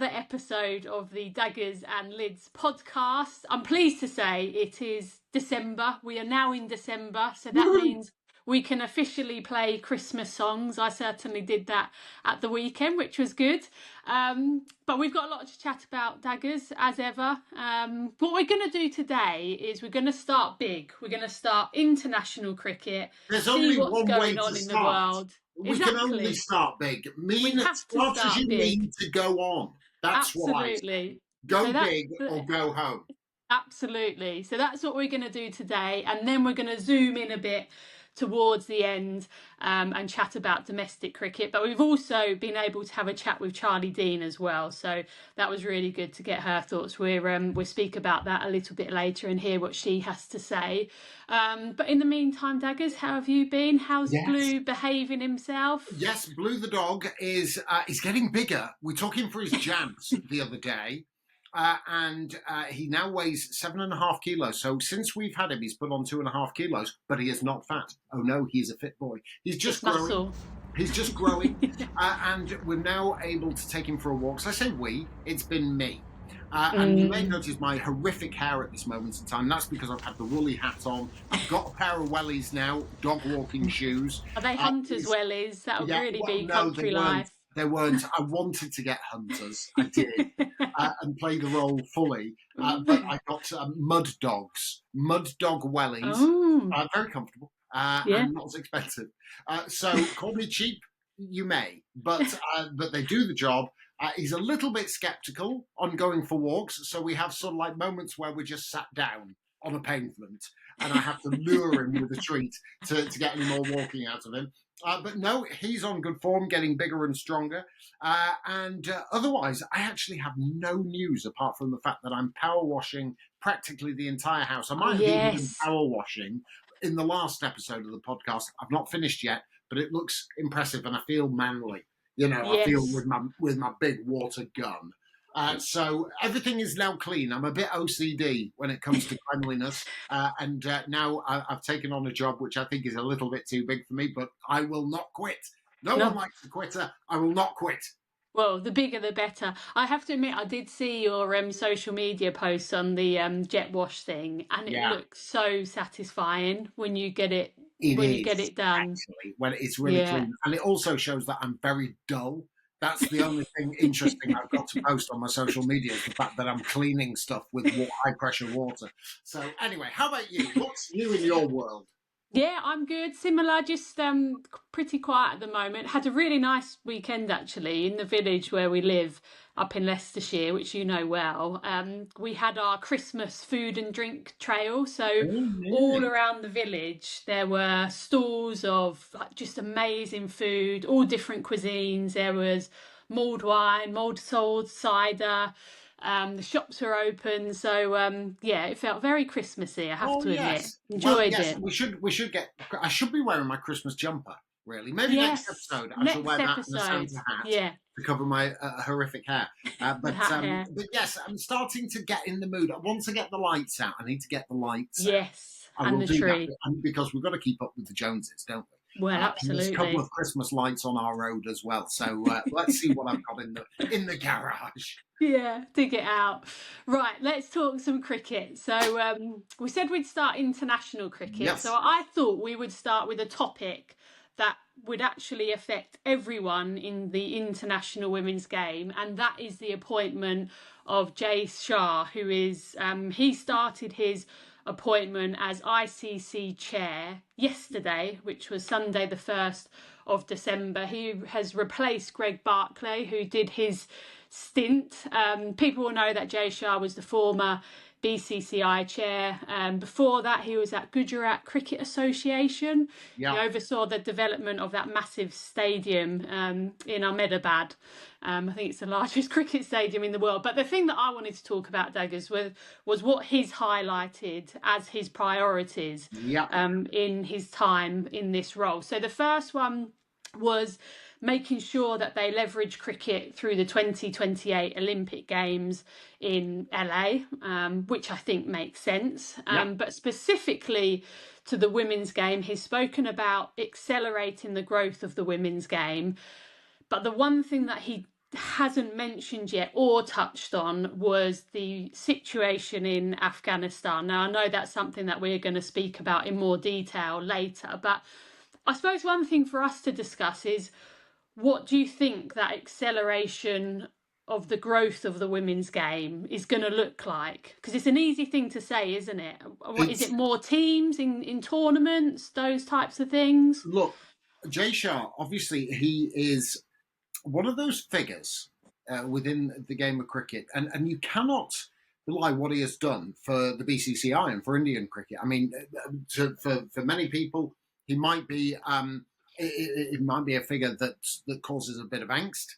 another episode of the Daggers and Lyds podcast. I'm pleased to say it is December. We are now in December, so that means we can officially play Christmas songs. I certainly did that at the weekend, which was good. But we've got a lot to chat about, Daggers, as ever. What we're going to do today is we're going to start big. We're going to start international cricket. There's see only what's one going way on to in start. the world. We can only start big. Start as you mean to go on. That's absolutely what I say. Go big or go home. Absolutely. So that's what we're going to do today. And then we're going to zoom in a bit towards the end and chat about domestic cricket. But we've also been able to have a chat with Charlie Dean as well. So that was really good to get her thoughts. We'll speak about that a little bit later and hear what she has to say. But in the meantime, Daggers, how have you been? How's Blue behaving himself? Yes, Blue the dog is getting bigger. We took him for his jabs the other day. And he now weighs 7.5 kilos. So since we've had him, he's put on 2.5 kilos, but he is not fat. Oh no, he's a fit boy. He's just growing. Muscle. He's just growing. And we're now able to take him for a walk. So I say we, it's been me. And you may notice my horrific hair at this moment in time. That's because I've had the woolly hat on. I've got a pair of wellies now, dog walking shoes. Are they hunters' wellies? That would really be country life. They weren't. I wanted to get hunters. I did. And play the role fully. But I got mud dog wellies. Very comfortable and not as expensive. So call me cheap, you may. But they do the job. He's a little bit sceptical on going for walks. So we have sort of like moments where we just sat down on a pavement and I have to lure him with a treat to get any more walking out of him. But no, he's on good form, getting bigger and stronger. And otherwise, I actually have no news apart from the fact that I'm power washing practically the entire house. I might have even been power washing in the last episode of the podcast. I've not finished yet, but it looks impressive and I feel manly. You know, I feel with my big water gun. So everything is now clean. I'm a bit OCD when it comes to cleanliness. And now I've taken on a job which I think is a little bit too big for me, but I will not quit. No one likes a quitter. I will not quit. Well, the bigger the better. I have to admit, I did see your social media posts on the jet wash thing, and it looks so satisfying when you get it you get it done. Actually, when it's really clean. And it also shows that I'm very dull. That's the only thing interesting I've got to post on my social media is the fact that I'm cleaning stuff with high-pressure water. So anyway, how about you? What's new in your world? Yeah, I'm good. Similar, just pretty quiet at the moment. Had a really nice weekend, actually, in the village where we live up in Leicestershire, which you know well. We had our Christmas food and drink trail. So all around the village, there were stalls of just amazing food, all different cuisines. There was mulled wine, mulled salt, cider. The shops were open, so it felt very Christmassy. I have to admit, enjoyed it. We should get. I should be wearing my Christmas jumper. Really, maybe next episode I shall wear that and a Santa hat to cover my horrific hair. But yes, I'm starting to get in the mood. I want to get the lights out. I need to get the lights. Yes, and the tree, because we've got to keep up with the Joneses, don't we? Well, absolutely. There's a couple of Christmas lights on our road as well. So let's see what I've got in the garage. Yeah, dig it out. Right, let's talk some cricket. So we said we'd start international cricket. Yes. So I thought we would start with a topic that would actually affect everyone in the international women's game, and that is the appointment of Jay Shah, who is he started his appointment as ICC Chair yesterday, which was Sunday the 1st of December. He has replaced Greg Barclay, who did his stint. People will know that Jay Shah was the former BCCI chair. Before that, he was at Gujarat Cricket Association. He oversaw the development of that massive stadium in Ahmedabad. I think it's the largest cricket stadium in the world. But the thing that I wanted to talk about, Daggers, was what he's highlighted as his priorities in his time in this role. So the first one was making sure that they leverage cricket through the 2028 Olympic Games in LA, which I think makes sense. But specifically to the women's game, he's spoken about accelerating the growth of the women's game. But the one thing that he hasn't mentioned yet or touched on was the situation in Afghanistan. Now, I know that's something that we're going to speak about in more detail later, but I suppose one thing for us to discuss is, what do you think that acceleration of the growth of the women's game is going to look like? Because it's an easy thing to say, isn't it? Is it more teams in tournaments, those types of things? Look, Jay Shah, obviously, he is one of those figures within the game of cricket, and you cannot belie what he has done for the BCCI and for Indian cricket. I mean, for many people, he might be it might be a figure that causes a bit of angst.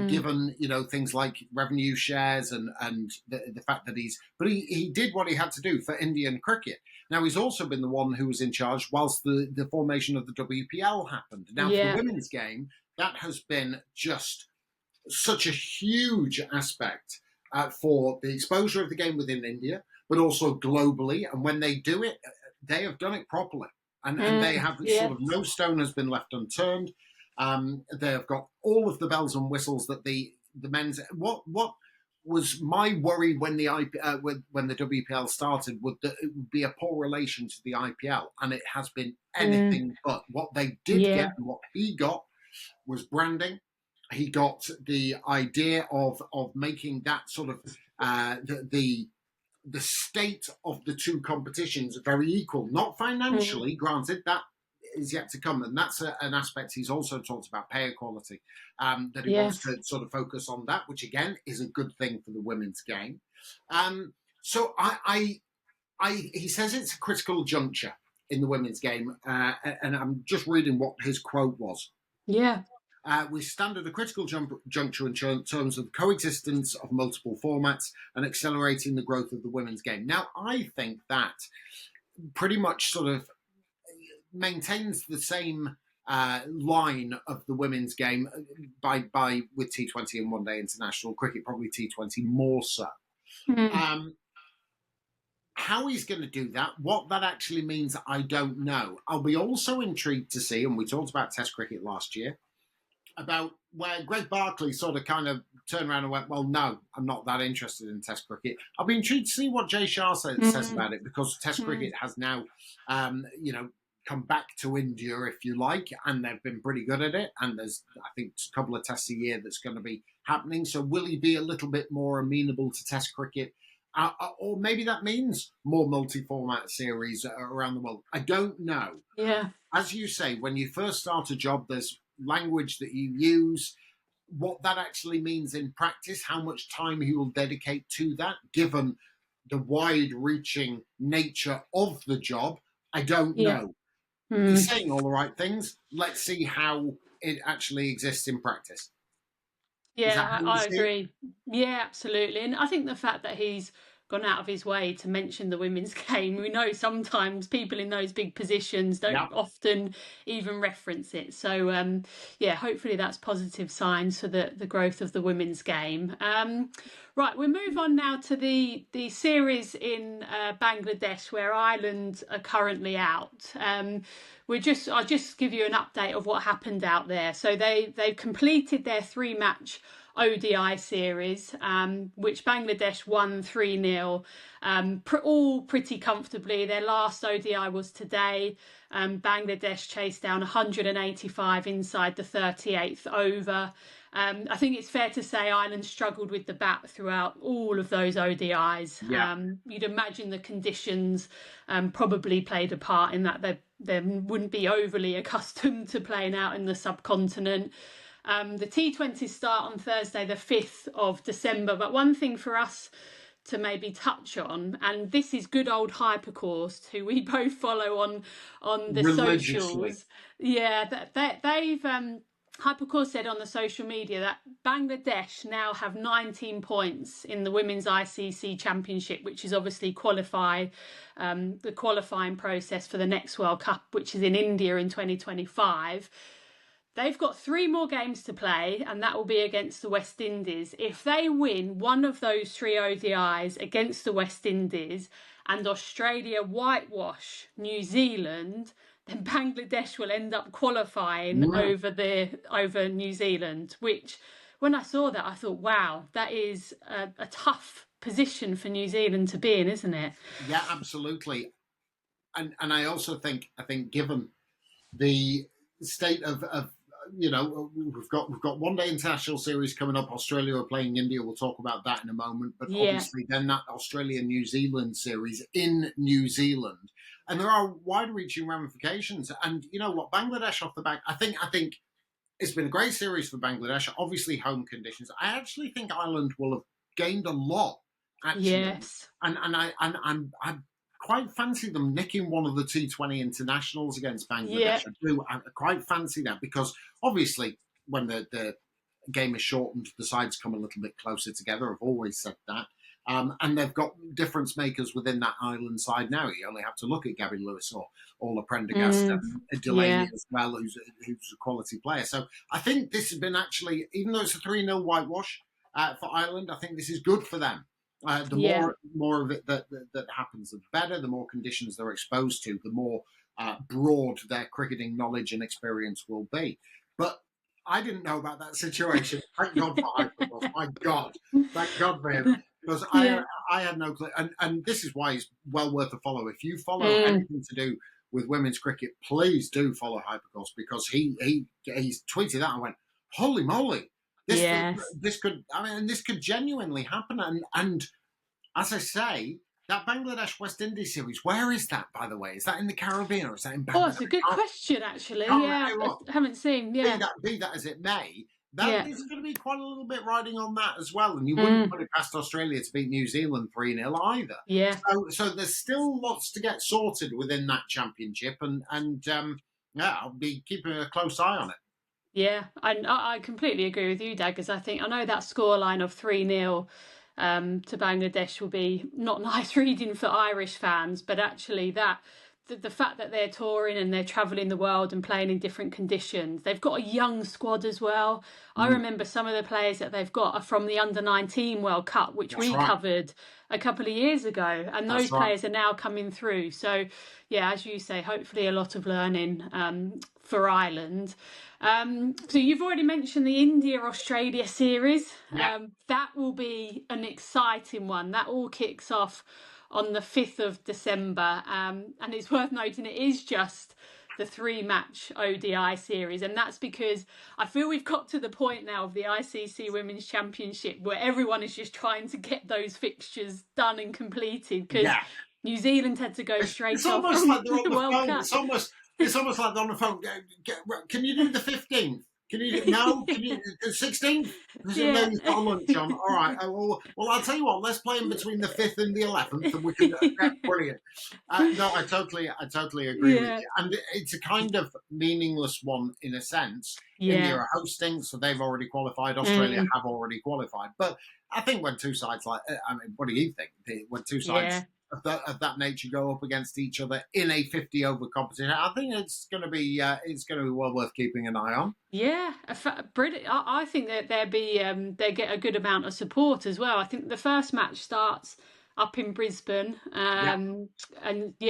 Given things like revenue shares and the fact that he did what he had to do for Indian cricket. Now he's also been the one who was in charge whilst the formation of the WBPL happened. Now for the women's game, that has been just such a huge aspect for the exposure of the game within India, but also globally. And when they do it, they have done it properly, and they have sort of no stone has been left unturned. They have got all of the bells and whistles that the men's. What was my worry when the when the WPL started would that it would be a poor relation to the IPL, and it has been anything but. What they did get and what he got was branding. He got the idea of making that sort of the state of the two competitions very equal, not financially. Granted, that is yet to come, and that's an aspect he's also talked about, pay equality, that he wants to sort of focus on that, which again is a good thing for the women's game. So he says it's a critical juncture in the women's game, and I'm just reading what his quote was. We stand at a critical juncture in terms of the coexistence of multiple formats and accelerating the growth of the women's game. Now, I think that pretty much sort of maintains the same line of the women's game by with T20 and one day international cricket, probably T20 more so. How he's going to do that, what that actually means, I don't know. I'll be also intrigued to see, and we talked about Test cricket last year, about where Greg Barclay sort of kind of turned around and went, well, no, I'm not that interested in Test cricket. I'll be intrigued to see what Jay Shah says about it, because Test cricket has now, come back to India, if you like, and they've been pretty good at it. And there's, I think, a couple of tests a year that's going to be happening. So will he be a little bit more amenable to Test cricket? Or maybe that means more multi-format series around the world. I don't know. As you say, when you first start a job, there's language that you use. What that actually means in practice, how much time he will dedicate to that, given the wide-reaching nature of the job, I don't know. He's saying all the right things. Let's see how it actually exists in practice. I agree. Yeah, absolutely. And I think the fact that he's gone out of his way to mention the women's game, we know sometimes people in those big positions don't often even reference it. So hopefully that's positive signs for the growth of the women's game. Right, we'll move on now to the series in Bangladesh, where Ireland are currently out. I'll just give you an update of what happened out there. So they've completed their 3-match ODI series, which Bangladesh won 3-0, all pretty comfortably. Their last ODI was today. Bangladesh chased down 185 inside the 38th over. I think it's fair to say Ireland struggled with the bat throughout all of those ODIs. You'd imagine the conditions probably played a part in that. They wouldn't be overly accustomed to playing out in the subcontinent. The T20 start on Thursday, the 5th of December. But one thing for us to maybe touch on, and this is good old Hypercourse, who we both follow on the socials. They've Hypercourse said on the social media that Bangladesh now have 19 points in the Women's ICC Championship, which is obviously the qualifying process for the next World Cup, which is in India in 2025. They've got 3 more games to play, and that will be against the West Indies. If they win one of those 3 ODIs against the West Indies and Australia whitewash New Zealand, then Bangladesh will end up qualifying over New Zealand, which when I saw that, I thought, wow, that is a tough position for New Zealand to be in, isn't it? Yeah, absolutely. And I also think given the state of we've got one day international series coming up. Australia are playing India. We'll talk about that in a moment. But obviously, then that Australia New Zealand series in New Zealand, and there are wide-reaching ramifications. And you know what, Bangladesh off the back, I think it's been a great series for Bangladesh. Obviously, home conditions. I actually think Ireland will have gained a lot. Actually, yes, and I quite fancy them nicking one of the T20 internationals against Bangladesh. I quite fancy that, because obviously when the game is shortened, the sides come a little bit closer together. I've always said that. And they've got difference makers within that Ireland side now. You only have to look at Gavin Lewis or Prendergast and Delaney as well, who's a quality player. So I think this has been actually, even though it's a 3-0 whitewash for Ireland, I think this is good for them. The more of it that happens, the better. The more conditions they're exposed to, the more broad their cricketing knowledge and experience will be. But I didn't know about that situation. Thank God for Hyperboss. My God. Thank God for him. Because I had no clue. And this is why he's well worth a follow. If you follow anything to do with women's cricket, please do follow Hyperboss, because he's tweeted that and went, holy moly. This could genuinely happen. And as I say, that Bangladesh West Indies series, where is that, by the way? Is that in the Caribbean or is that in Bangladesh? Oh, it's a good question, actually. I haven't seen. Be that as it may, that is going to be quite a little bit riding on that as well. And you wouldn't put it past Australia to beat New Zealand 3-0 either. Yeah. So there's still lots to get sorted within that championship. And I'll be keeping a close eye on it. Yeah, I completely agree with you, Daggers. I know that scoreline of 3-0 to Bangladesh will be not nice reading for Irish fans, but actually the fact that they're touring and they're travelling the world and playing in different conditions, they've got a young squad as well. I remember some of the players that they've got are from the Under-19 World Cup, which we covered a couple of years ago, and those players are now coming through. So, yeah, as you say, hopefully a lot of learning for Ireland. So you've already mentioned the India-Australia series. That will be an exciting one. That all kicks off on the 5th of December. And it's worth noting it is just the 3-match ODI series. And that's because I feel we've got to the point now of the ICC Women's Championship where everyone is just trying to get those fixtures done and completed, because New Zealand had to go straight it's off almost like they're on the World phone. Cup. It's almost like they're on the phone. Can you do the 15th? Can you do the 16th? Yeah. No, you've got a lunch on. All right. Well, I'll tell you what. Let's play them between the 5th and the 11th, and we can. Brilliant. No, I totally agree with you. And it's a kind of meaningless one in a sense. India are hosting, so they've already qualified. Australia have already qualified. But I think when two sides what do you think? When two sides of that nature go up against each other in a 50-over competition, I think it's going to be well worth keeping an eye on. Yeah, brilliant. I think that they get a good amount of support as well. I think the first match starts up in Brisbane, and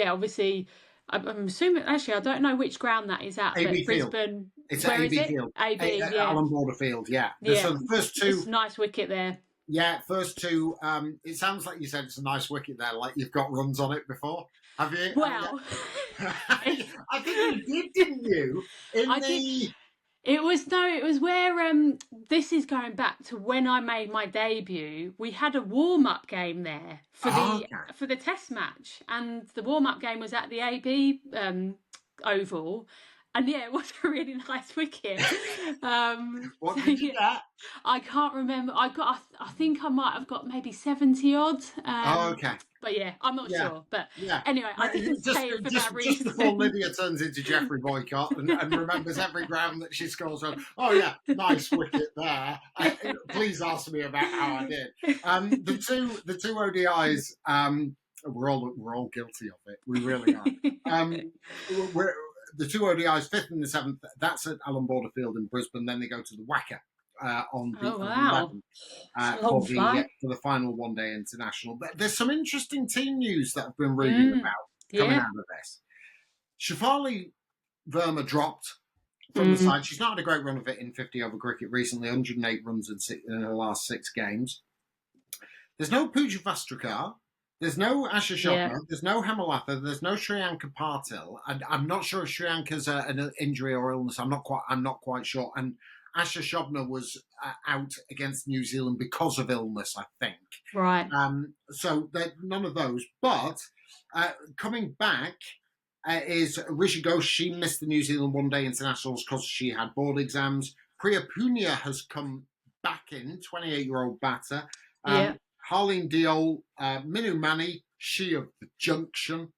obviously, I'm assuming. Actually, I don't know which ground that is at. AB but Brisbane. It's at AB Field. AB, Alan Border Field. Yeah. So the first two. It's a nice wicket there. Yeah, first two. It sounds like you said it's a nice wicket there, like you've got runs on it before. Have you? Well, I think you did, didn't you? It was where this is going back to when I made my debut. We had a warm-up game there for the test match, and the warm-up game was at the AB Oval. And it was a really nice wicket. What did you get? I can't remember. I think I might have got maybe 70 odd. Okay. But I'm not sure. But anyway, I didn't say it for that reason. Just before Lydia turns into Jeffrey Boycott and remembers every ground that she scores on. Oh yeah, nice wicket there. Please ask me about how I did. The two ODIs. We're all guilty of it. We really are. The two ODIs, 5th and the 7th, that's at Alan Border Field in Brisbane. Then they go to the WACA on the 11th for the final one-day international. But there's some interesting team news that I've been reading about coming out of this. Shafali Verma dropped from the side. She's not had a great run of it in 50 over cricket recently, 108 runs in her last 6 games. There's no Pooja Vastrakar. There's no Asha Shobna. There's no Hemalatha. There's no Shriyanka Patil. And I'm not sure if Shriyanka's an injury or illness. I'm not quite sure. And Asha Shobna was out against New Zealand because of illness, I think. Right. So none of those. But coming back is Rishi Ghosh. She missed the New Zealand one-day internationals because she had board exams. Priya Punia has come back in, 28-year-old batter. Harleen Deol, Minu Mani, she of the Junction,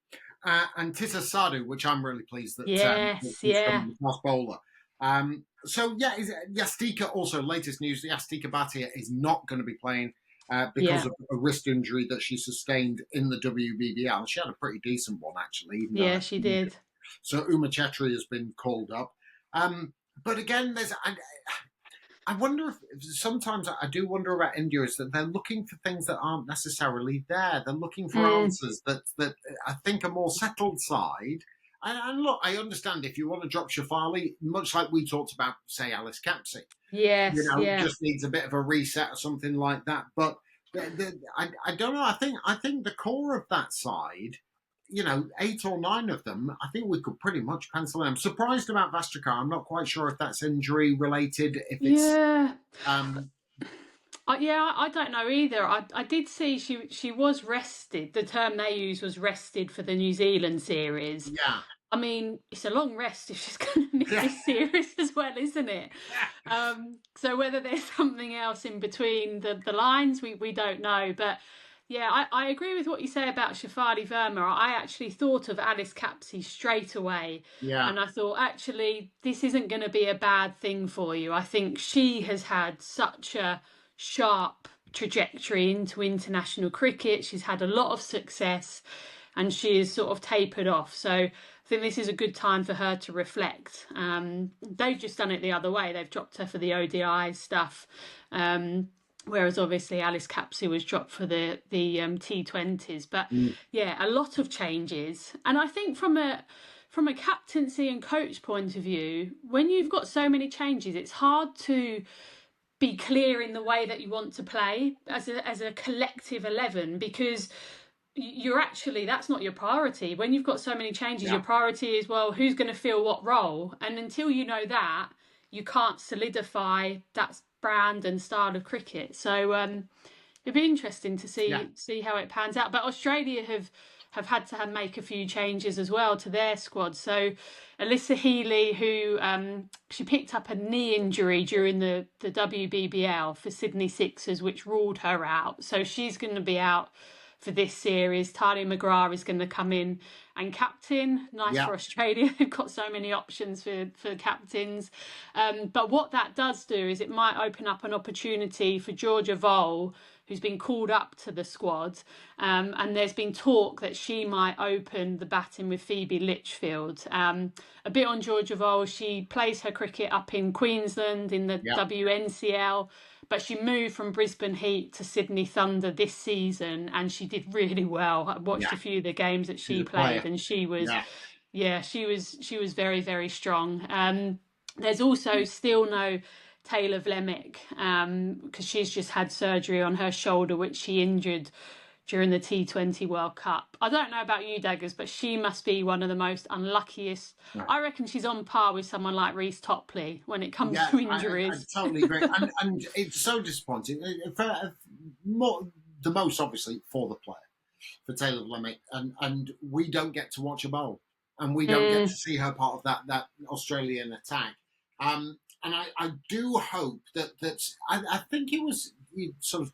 and Tissa Sadhu, which I'm really pleased that she's the fast bowler. Yastika also, latest news, Yastika Bhatia is not going to be playing because of a wrist injury that she sustained in the WBBL. She had a pretty decent one, actually. Yeah, she did. So Uma Chetri has been called up. But again, I wonder if sometimes I do wonder about India is that they're looking for things that aren't necessarily there. They're looking for answers that I think are more settled side. And look, I understand if you want to drop Shafali, much like we talked about, say, Alice Capsey. Yes, just needs a bit of a reset or something like that. But I don't know. I think the core of that side, 8 or 9 of them, I think we could pretty much pencil in. I'm surprised about Vastrakar. I'm not quite sure if that's injury related. If it's I don't know either. I did see she was rested. The term they used was rested for the New Zealand series. Yeah. I mean, it's a long rest if she's going to miss this series as well, isn't it? So whether there's something else in between the lines, we don't know. But yeah, I agree with what you say about Shafali Verma. I actually thought of Alice Capsey straight away. Yeah. And I thought, actually, this isn't going to be a bad thing for you. I think she has had such a sharp trajectory into international cricket. She's had a lot of success and she is sort of tapered off. So I think this is a good time for her to reflect. They've just done it the other way. They've dropped her for the ODI stuff. Whereas obviously Alice Capsey was dropped for the T20s. But a lot of changes. And I think from a captaincy and coach point of view, when you've got so many changes, it's hard to be clear in the way that you want to play as a collective 11, because you're actually, that's not your priority. When you've got so many changes, your priority is, well, who's going to fill what role? And until you know that, you can't solidify that brand and style of cricket. So it'd be interesting to see how it pans out. But Australia have had to make a few changes as well to their squad. So Alyssa Healy, who she picked up a knee injury during the WBBL for Sydney Sixers, which ruled her out. So she's going to be out for this series. Talia McGrath is going to come in and captain. Nice for Australia. They've got so many options for captains. But what that does do is it might open up an opportunity for Georgia Vole, who's been called up to the squad. And there's been talk that she might open the batting with Phoebe Litchfield. A bit on Georgia Vole, she plays her cricket up in Queensland in the WNCL, but she moved from Brisbane Heat to Sydney Thunder this season, and she did really well. I watched a few of the games that she played, and she was, she was very, very strong. There's also still no Taylor Vlemick, because she's just had surgery on her shoulder, which she injured during the T20 World Cup. I don't know about you, Daggers, but she must be one of the most unluckiest. Right. I reckon she's on par with someone like Reece Topley when it comes to injuries. I totally agree. and it's so disappointing. The most, obviously, for the player, for Taylor Vlemick. And we don't get to watch a bowl. And we don't get to see her part of that Australian attack. And I do hope that I think it was sort of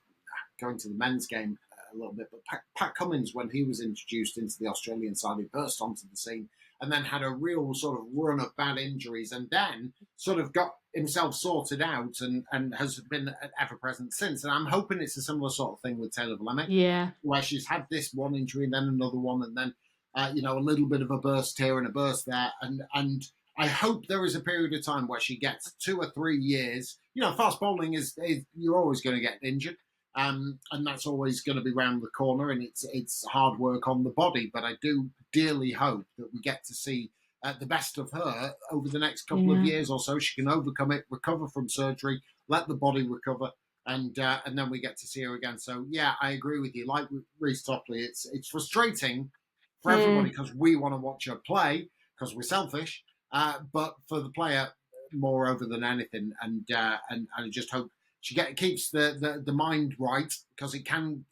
going to the men's game a little bit, but Pat Cummins, when he was introduced into the Australian side, he burst onto the scene and then had a real sort of run of bad injuries and then sort of got himself sorted out and has been ever present since. And I'm hoping it's a similar sort of thing with Taylor Vlemick, where she's had this one injury and then another one and then a little bit of a burst here and a burst there, and I hope there is a period of time where she gets 2 or 3 years. Fast bowling is you're always going to get injured. And that's always going to be round the corner, and it's hard work on the body. But I do dearly hope that we get to see the best of her over the next couple of years or so. She can overcome it, recover from surgery, let the body recover, and then we get to see her again. So yeah, I agree with you. Like Reece Topley, it's frustrating for everybody because we want to watch her play because we're selfish, but for the player more over than anything. And I just hope she keeps the mind right, because it can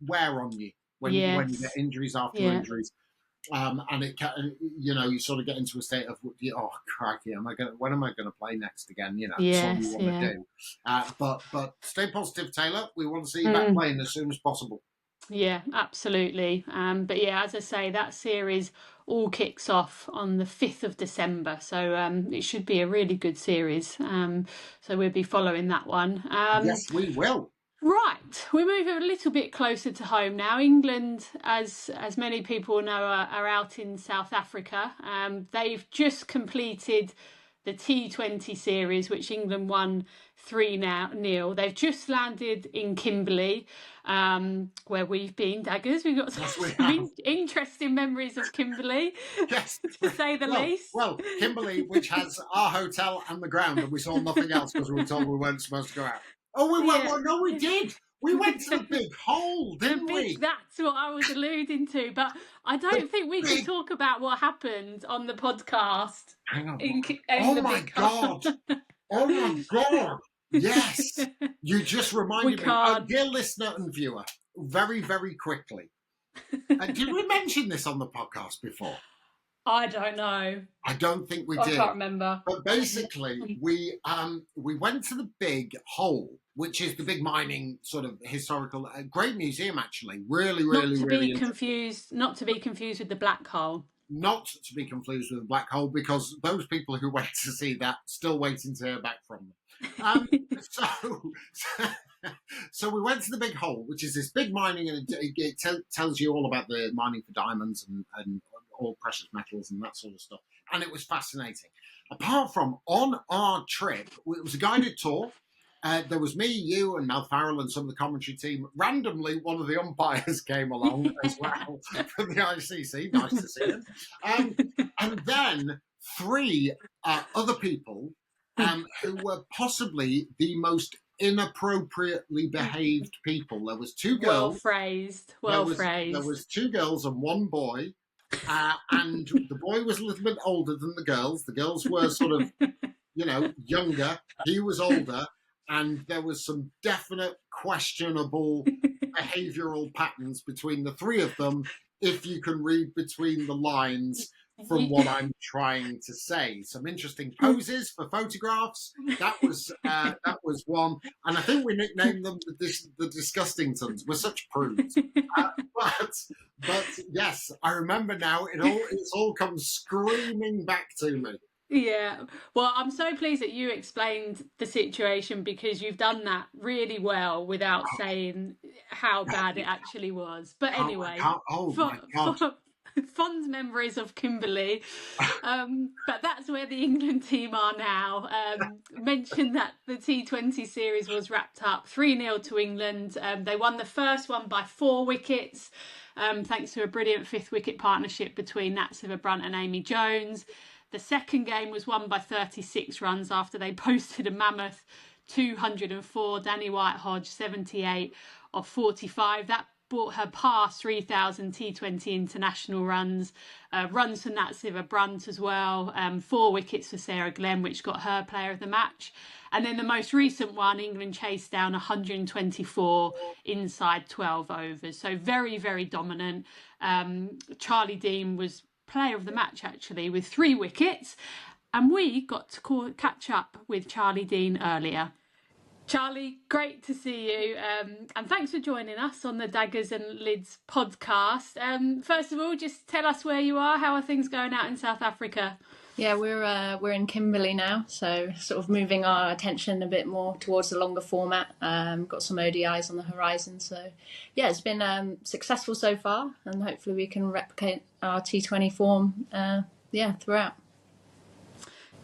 wear on you when you get injuries after injuries. And it can, you sort of get into a state of, oh crikey, when am I going to play next again? That's all you want to do. But stay positive, Taylor. We want to see you back playing as soon as possible. Yeah, absolutely. But yeah, as I say, that series all kicks off on the 5th of December. So it should be a really good series. So we'll be following that one. Yes, we will. Right, we move a little bit closer to home now. England, as many people know, are out in South Africa. They've just completed the T20 series, which England won 3-0. They've just landed in Kimberley, where we've been, Daggers. We've got some interesting memories of Kimberley, yes, to say the least. Well, Kimberley, which has our hotel and the ground, and we saw nothing else because we were told we weren't supposed to go out. Oh, we went. Well, no, we did. We went to the big hole, didn't we? That's what I was alluding to. But I don't think we can talk about what happened on the podcast. Hang on. Oh, my God. Oh, my God. Yes. You just reminded me. Dear listener and viewer, very, very quickly. Did we mention this on the podcast before? I don't know. I don't think we did. I can't remember. But basically, we went to the big hole, which is the big mining sort of historical, great museum actually. Really, really, really. Not to be confused with the black hole. Not to be confused with the black hole, because those people who went to see that still waiting to hear back from them. So we went to the big hole, which is this big mining, and it tells you all about the mining for diamonds and all precious metals and that sort of stuff. And it was fascinating. Apart from, on our trip, it was a guided tour. There was me, you, and Mel Farrell and some of the commentary team. Randomly, one of the umpires came along as well from the ICC. Nice to see him. And then 3 other people who were possibly the most inappropriately behaved people. There was 2 girls. Well phrased. There was 2 girls and 1 boy. And the boy was a little bit older than the girls. The girls were sort of, younger. He was older. And there was some definite questionable behavioural patterns between the 3 of them, if you can read between the lines from what I'm trying to say. Some interesting poses for photographs. That was one. And I think we nicknamed them the Disgustingtons. We're such prudes. But yes, I remember now. It's all come screaming back to me. Yeah, well, I'm so pleased that you explained the situation, because you've done that really well without saying how bad it actually was. But anyway, fond memories of Kimberley. But that's where the England team are now. Mentioned that the T20 series was wrapped up 3-0 to England. They won the first one by 4 wickets. Thanks to a brilliant 5th wicket partnership between Nat Sciver-Brunt and Amy Jones. The second game was won by 36 runs after they posted a mammoth 204. Danny White-Hodge 78 of 45. That brought her past 3,000 T20 international runs. Runs for Nat Sciver-Brunt as well. 4 wickets for Sarah Glenn, which got her player of the match. And then the most recent one, England chased down 124 inside 12 overs. So very, very dominant. Charlie Dean was player of the match actually, with 3 wickets, and we got to catch up with Charlie Dean earlier. Charlie, great to see you, and thanks for joining us on the Daggers and Lyds podcast. First of all, just tell us where you are. How are things going out in South Africa? Yeah, we're in Kimberley now, so sort of moving our attention a bit more towards the longer format. Got some ODIs on the horizon, so yeah, it's been successful so far, and hopefully we can replicate our T20 form throughout.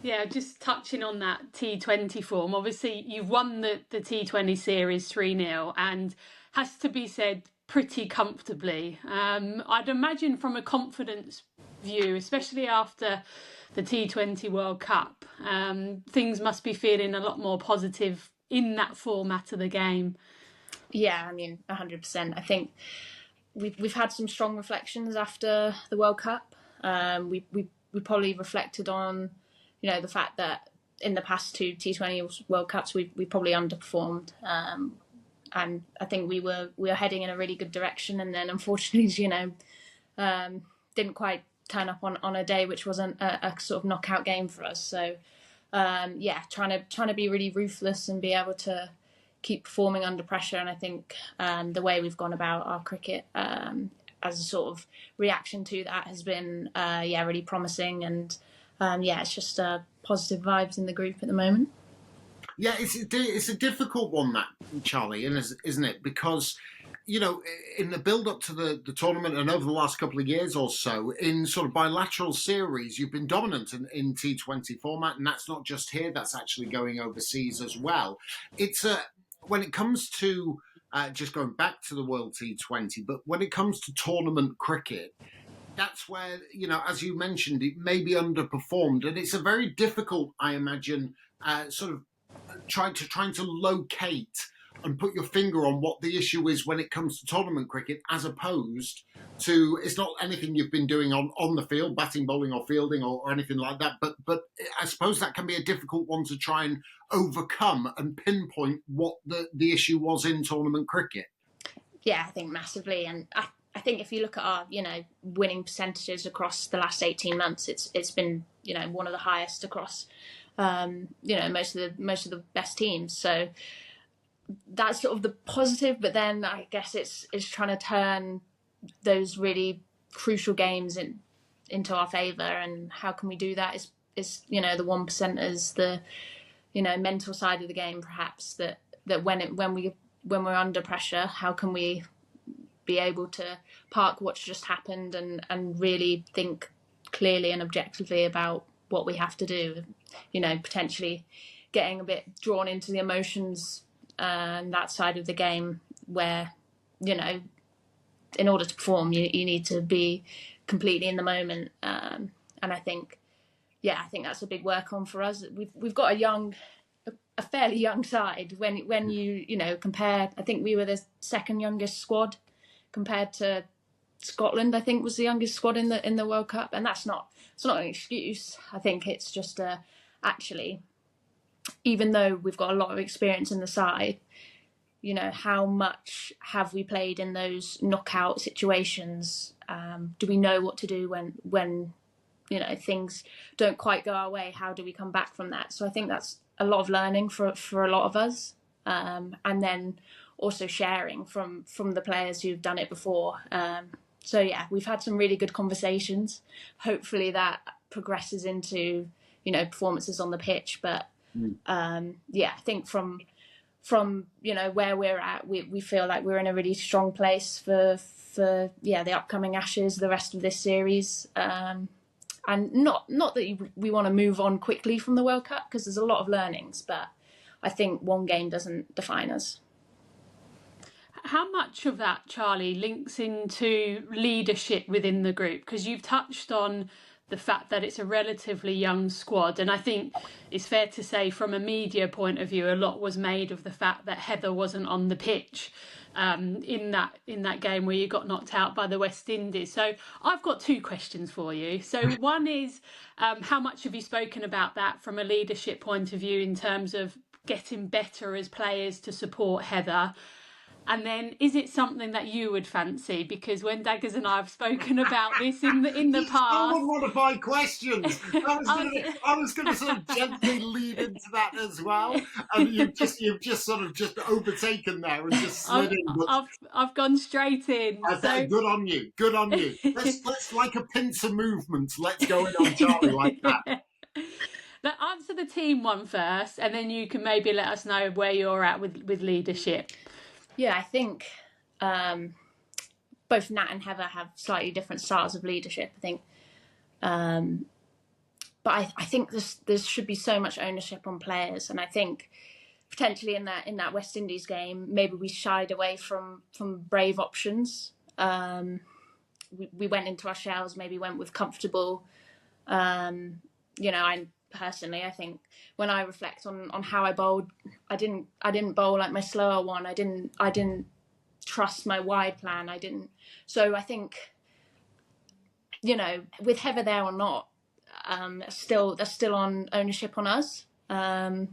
Yeah, just touching on that T20 form, obviously you've won the T20 series 3-0, and has to be said pretty comfortably. I'd imagine from a confidence view, especially after the T20 World Cup? Things must be feeling a lot more positive in that format of the game. Yeah, I mean, 100%. I think we've had some strong reflections after the World Cup. We probably reflected on, the fact that in the past two T20 World Cups we probably underperformed, and I think we were heading in a really good direction, and then unfortunately, didn't quite turn up on a day which wasn't a sort of knockout game for us. So trying to be really ruthless and be able to keep performing under pressure. And I think the way we've gone about our cricket as a sort of reaction to that has been really promising. And it's just positive vibes in the group at the moment. Yeah, it's a difficult one, that, Charlie, isn't it? Because, in the build-up to the tournament and over the last couple of years or so, in sort of bilateral series, you've been dominant in T20 format, and that's not just here, that's actually going overseas as well. It's when it comes to, just going back to the World T20, but when it comes to tournament cricket, that's where, as you mentioned, it may be underperformed, and it's a very difficult, I imagine, sort of trying to locate and put your finger on what the issue is when it comes to tournament cricket, as opposed to, it's not anything you've been doing on the field, batting, bowling or fielding or anything like that, but I suppose that can be a difficult one to try and overcome and pinpoint what the issue was in tournament cricket. Yeah, I think massively. And I think if you look at our, winning percentages across the last 18 months, it's been, one of the highest across, most of the best teams. So that's sort of the positive, but then I guess it's trying to turn those really crucial games into our favour. And how can we do that? Is the 1%ers, the mental side of the game, perhaps, that when we're under pressure, how can we be able to park what's just happened and really think clearly and objectively about what we have to do, potentially getting a bit drawn into the emotions and that side of the game where, in order to perform, you need to be completely in the moment. And I think that's a big work on for us. We've got a fairly young side. When you compare, I think we were the second youngest squad compared to Scotland. I think was the youngest squad in the World Cup, and it's not an excuse. I think it's just actually, even though we've got a lot of experience in the side, how much have we played in those knockout situations? Do we know what to do when things don't quite go our way? How do we come back from that? So I think that's a lot of learning for a lot of us, and then also sharing from the players who've done it before. So yeah, we've had some really good conversations. Hopefully that progresses into performances on the pitch. But I think from where we're at, we feel like we're in a really strong place for the upcoming Ashes, the rest of this series. And not that we want to move on quickly from the World Cup, because there's a lot of learnings, but I think one game doesn't define us. How much of that, Charlie, links into leadership within the group? Because you've touched on the fact that it's a relatively young squad, and I think it's fair to say from a media point of view, a lot was made of the fact that Heather wasn't on the pitch in that game where you got knocked out by the West Indies. So I've got two questions for you. So one is, how much have you spoken about that from a leadership point of view in terms of getting better as players to support Heather? And then, is it something that you would fancy? Because when Daggers and I have spoken about this in the past, unmodified questions. I was going to sort of gently lead into that as well, and you've just sort of just overtaken there and just slid in. But I've gone straight in. So good on you. Good on you. Let's like a pincer movement. Let's go in on Charlie like that. Let's answer the team one first, and then you can maybe let us know where you're at with leadership. Yeah, I think both Nat and Heather have slightly different styles of leadership, I think. But I think there should be so much ownership on players. And I think potentially in that West Indies game, maybe we shied away from brave options. we went into our shells, maybe went with comfortable. I personally, I think when I reflect on how I bowled, I didn't bowl like my slower one. I didn't trust my wide plan. I didn't. So I think, with Heather there or not, that's still on ownership on us. And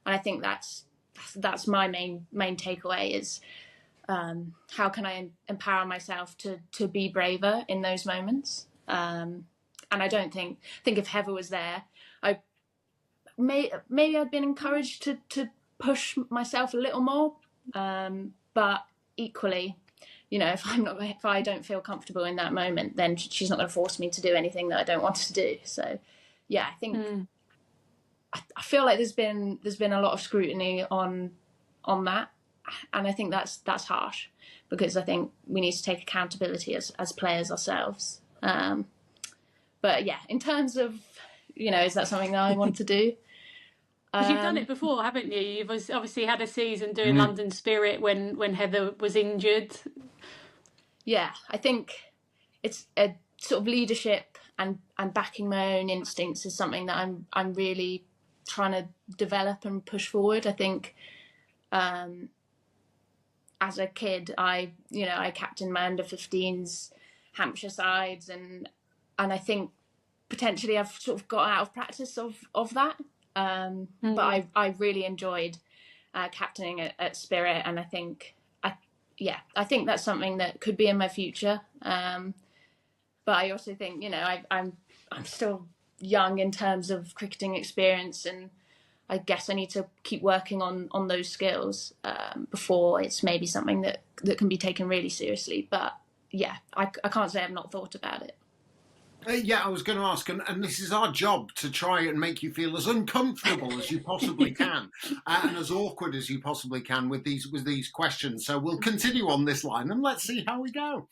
I think that's my main takeaway is, how can I empower myself to be braver in those moments? And I don't think if Heather was there, maybe I'd been encouraged to push myself a little more. But equally, if I don't feel comfortable in that moment, then she's not going to force me to do anything that I don't want to do. So, yeah, I think I feel like there's been a lot of scrutiny on that, and I think that's harsh, because I think we need to take accountability as players ourselves. But yeah, in terms of, is that something that I want to do? Because you've done it before, haven't you? You've obviously had a season doing London Spirit when Heather was injured. Yeah, I think it's a sort of leadership and backing my own instincts is something that I'm really trying to develop and push forward. I think as a kid, I captained my under-15s Hampshire sides, and I think potentially I've sort of got out of practice of that. But I really enjoyed captaining at Spirit, and I think that's something that could be in my future. But I also think I'm still young in terms of cricketing experience, and I guess I need to keep working on those skills before it's maybe something that can be taken really seriously. But yeah, I can't say I've not thought about it. Yeah, I was going to ask, and this is our job, to try and make you feel as uncomfortable as you possibly can, and as awkward as you possibly can with these questions. So we'll continue on this line, and let's see how we go.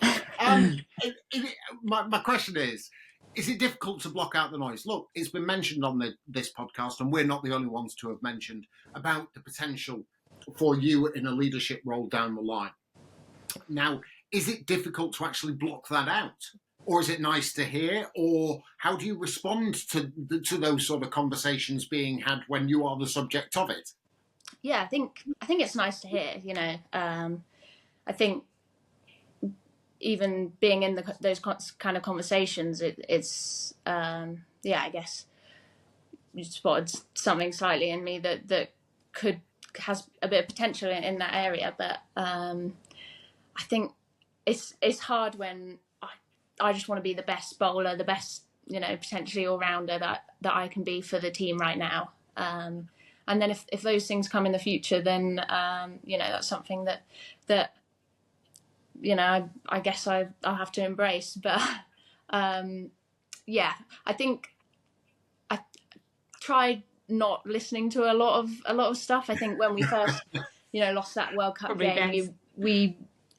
My question is it difficult to block out the noise? Look, it's been mentioned on this podcast, and we're not the only ones to have mentioned about the potential for you in a leadership role down the line. Now, is it difficult to actually block that out? Or is it nice to hear? Or how do you respond to those sort of conversations being had when you are the subject of it? Yeah, I think it's nice to hear. I think even being in those kind of conversations, it's I guess you spotted something slightly in me that has a bit of potential in that area. But I think it's hard when I just want to be the best bowler, the best, potentially all-rounder that I can be for the team right now. And then if those things come in the future, then, that's something that I guess I'll have to embrace. But, I think I tried not listening to a lot of stuff. I think when we first, lost that World Cup game,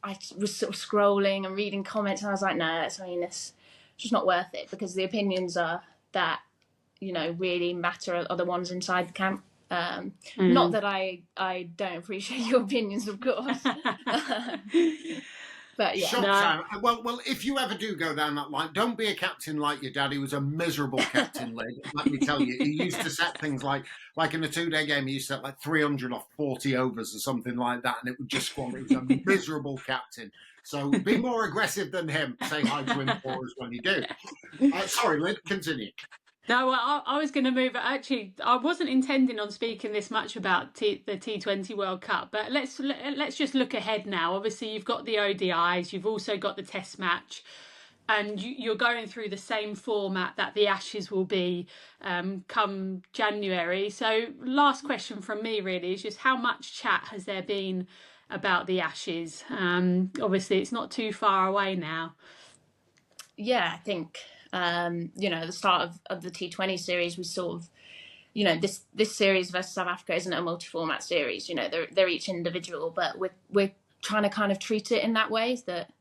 I was sort of scrolling and reading comments, and I was like, no, it's just not worth it, because the opinions that really matter are the ones inside the camp. Not that I don't appreciate your opinions, of course. But yeah. Well, if you ever do go down that line, don't be a captain like your dad. He was a miserable captain, Lyd. Let me tell you. He used to set things like in a 2-day game, he used to set like 300 off 40 overs or something like that, and it would just squander. He was a miserable captain. So be more aggressive than him. Say hi to him for us when you do. Sorry, Lyd, continue. No, I was going to move. Actually, I wasn't intending on speaking this much about the T20 World Cup, but let's just look ahead now. Obviously, you've got the ODIs, you've also got the Test match, and you're going through the same format that the Ashes will be come January. So, last question from me really is just how much chat has there been about the Ashes? Obviously, it's not too far away now. Yeah, I think. The start of the T20 series, we sort of, this series versus South Africa isn't a multi-format series. They're each individual, but we're trying to kind of treat it in that way, that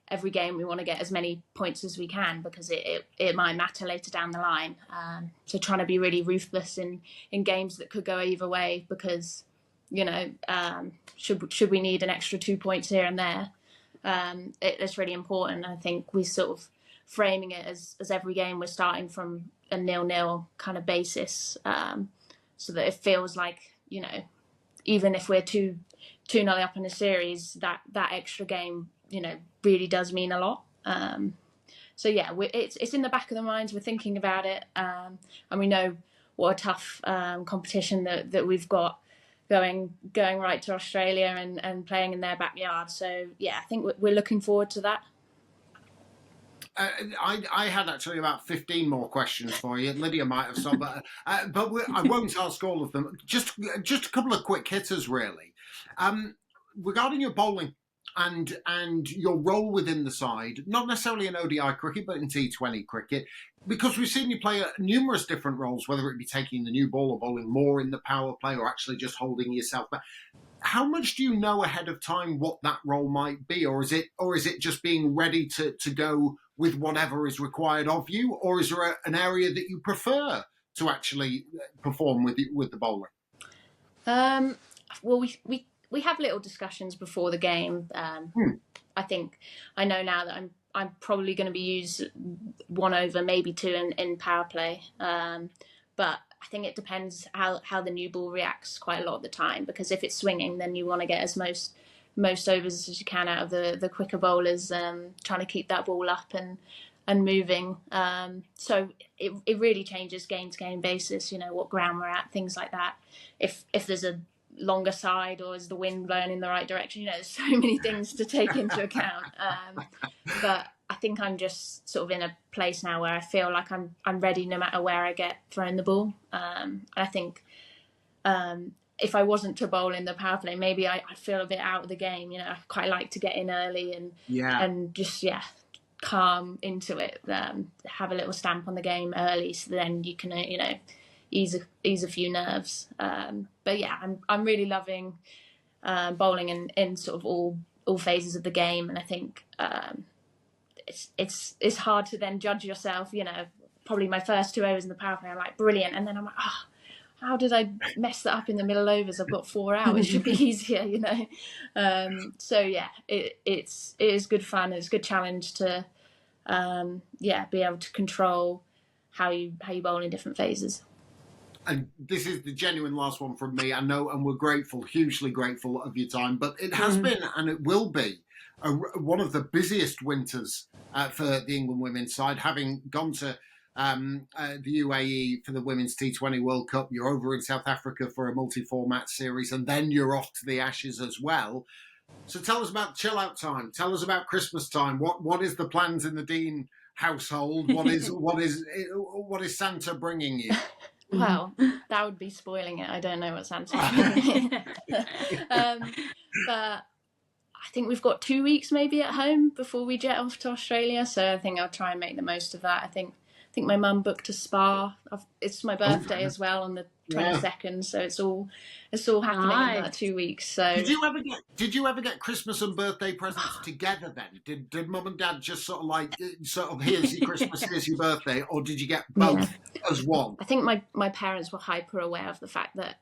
every game we want to get as many points as we can, because it might matter later down the line. So trying to be really ruthless in games that could go either way, because should we need an extra 2 points here and there, it's really important. I think we sort of framing it as every game we're starting from a 0-0 kind of basis, so that it feels like, you know, even if we're 2-0 up in a series, that extra game, you know, really does mean a lot. So yeah, it's in the back of the minds. We're thinking about it, and we know what a tough competition that we've got going right to Australia and playing in their backyard. So yeah, I think we're looking forward to that. I had actually about 15 more questions for you. Lydia might have some, but I won't ask all of them. Just a couple of quick hitters, really. Regarding your bowling and your role within the side, not necessarily in ODI cricket, but in T20 cricket, because we've seen you play numerous different roles, whether it be taking the new ball or bowling more in the power play or actually just holding yourself back. How much do you know ahead of time what that role might be, or is it just being ready to go with whatever is required of you, or is there an area that you prefer to actually perform with the bowling? Well, we have little discussions before the game. I think I know now that I'm probably going to be used 1 over, maybe 2 in power play. But I think it depends how the new ball reacts quite a lot of the time, because if it's swinging, then you want to get as most overs as you can out of the quicker bowlers, trying to keep that ball up and moving. So it really changes game to game basis, you know, what ground we're at, things like that. If there's a longer side, or is the wind blowing in the right direction, you know, there's so many things to take into account. But I think I'm just sort of in a place now where I feel like I'm ready no matter where I get thrown the ball. I think if I wasn't to bowl in the power play, maybe I feel a bit out of the game. You know, I quite like to get in early and just calm into it. Have a little stamp on the game early, so then you can you know, ease a few nerves. But yeah, I'm really loving bowling in sort of all phases of the game, and I think it's hard to then judge yourself. You know, probably my first 2 overs in the power play, I'm like brilliant, and then I'm like, how did I mess that up in the middle overs? I've got 4 out. It should be easier, you know. So yeah, it is good fun. It's a good challenge to be able to control how you bowl in different phases. And this is the genuine last one from me. I know, and we're grateful, hugely grateful of your time, but it has been, and it will be, one of the busiest winters for the England women's side, having gone to the UAE for the Women's T20 World Cup. You're over in South Africa for a multi-format series, and then you're off to the Ashes as well. So tell us about chill out time. Tell us about Christmas time. What is the plans in the Dean household? What is Santa bringing you? Well, that would be spoiling it. I don't know what Santa's bringing. But I think we've got 2 weeks maybe at home before we jet off to Australia. So I think I'll try and make the most of that. I think my mum booked a spa. It's my birthday as well on the 22nd, so it's all happening in that 2 weeks. So did you ever get Christmas and birthday presents together then? Did mum and dad just sort of here's your Christmas, here's your birthday, or did you get both as one? I think my parents were hyper aware of the fact that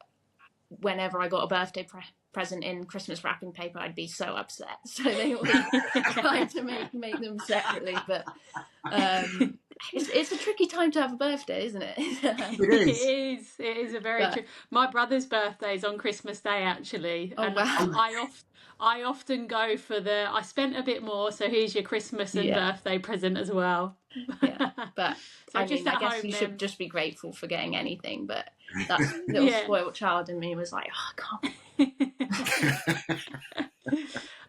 whenever I got a birthday present in Christmas wrapping paper, I'd be so upset. So they always tried to make them separately, but it's a tricky time to have a birthday, isn't it? It is a very true. My brother's birthday is on Christmas Day, actually. Oh, wow. I often go for I spent a bit more, so here's your Christmas and birthday present as well. Yeah, but so I guess you should just be grateful for getting anything, but that little spoiled child in me was like, I can't.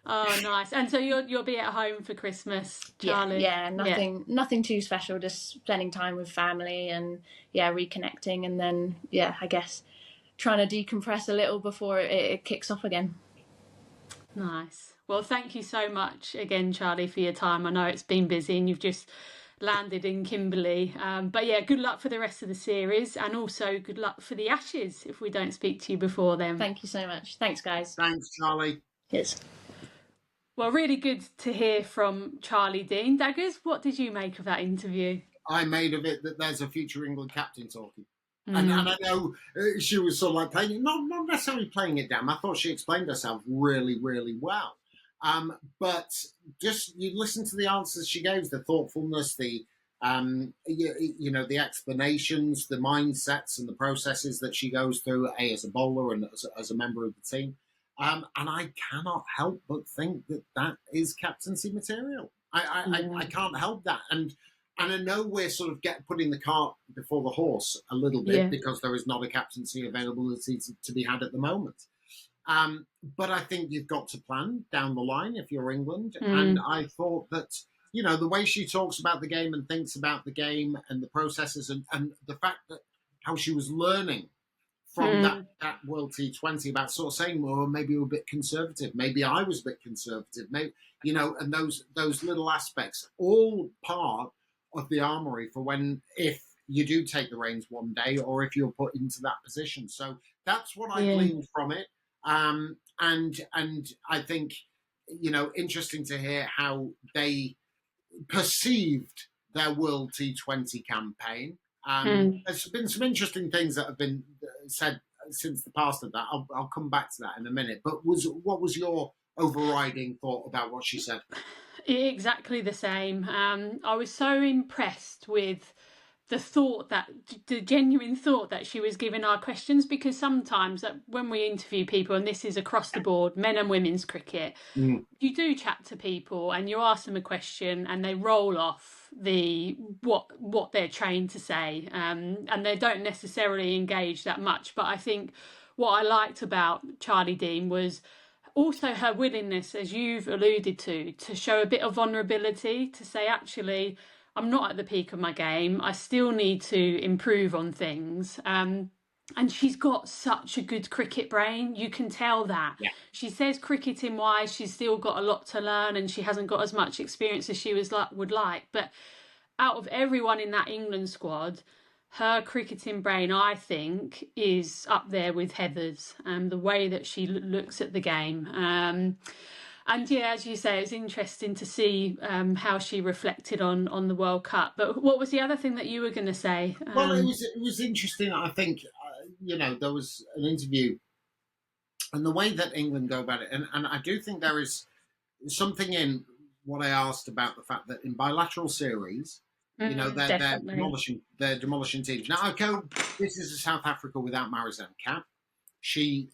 Oh, nice. And so you'll be at home for Christmas, Charlie? Yeah, nothing too special, just spending time with family and reconnecting, and then I guess trying to decompress a little before it kicks off again. Nice. Well, thank you so much again, Charlie, for your time. I know it's been busy and you've just landed in Kimberley. But good luck for the rest of the series, and also good luck for the Ashes if we don't speak to you before then. Thank you so much. Thanks, guys. Thanks, Charlie. Yes. Well, really good to hear from Charlie Dean. Daggers, what did you make of that interview? I made of it that there's a future England captain talking. And I know she was sort of like playing it, not necessarily playing it down. I thought she explained herself really, really well. But just you listen to the answers she gave, the thoughtfulness, the the explanations, the mindsets, and the processes that she goes through, as a bowler and as a member of the team. And I cannot help but think that is captaincy material. I can't help that. And I know we're sort of putting the cart before the horse a little bit because there is not a captaincy availability to be had at the moment. But I think you've got to plan down the line if you're England. And I thought that, the way she talks about the game and thinks about the game and the processes and the fact that how she was learning from that World T20 about sort of saying, well, maybe we're a bit conservative. Maybe I was a bit conservative. Maybe, and those little aspects, all part of the armory for if you do take the reins one day or if you're put into that position. So that's what I gleaned from it. And I think, interesting to hear how they perceived their World T20 campaign. There's been some interesting things that have been said since the past of that. I'll come back to that in a minute. But what was your overriding thought about what she said? Exactly the same. I was so impressed with the genuine thought that she was giving our questions, because sometimes when we interview people, and this is across the board, men and women's cricket, you do chat to people and you ask them a question and they roll off what they're trained to say, and they don't necessarily engage that much. But I think what I liked about Charlie Dean was also her willingness, as you've alluded to show a bit of vulnerability, to say, actually, I'm not at the peak of my game. I still need to improve on things. And she's got such a good cricket brain. You can tell that. Yeah. She says cricketing wise, she's still got a lot to learn and she hasn't got as much experience as she would like. But out of everyone in that England squad, her cricketing brain, I think, is up there with Heather's. The way that she looks at the game. And as you say, it's interesting to see how she reflected on the World Cup. But what was the other thing that you were going to say? Well, it was interesting. I think, there was an interview and the way that England go about it. And I do think there is something in what I asked about the fact that in bilateral series, they're demolishing teams. Now, this is a South Africa without Marizanne Kapp. She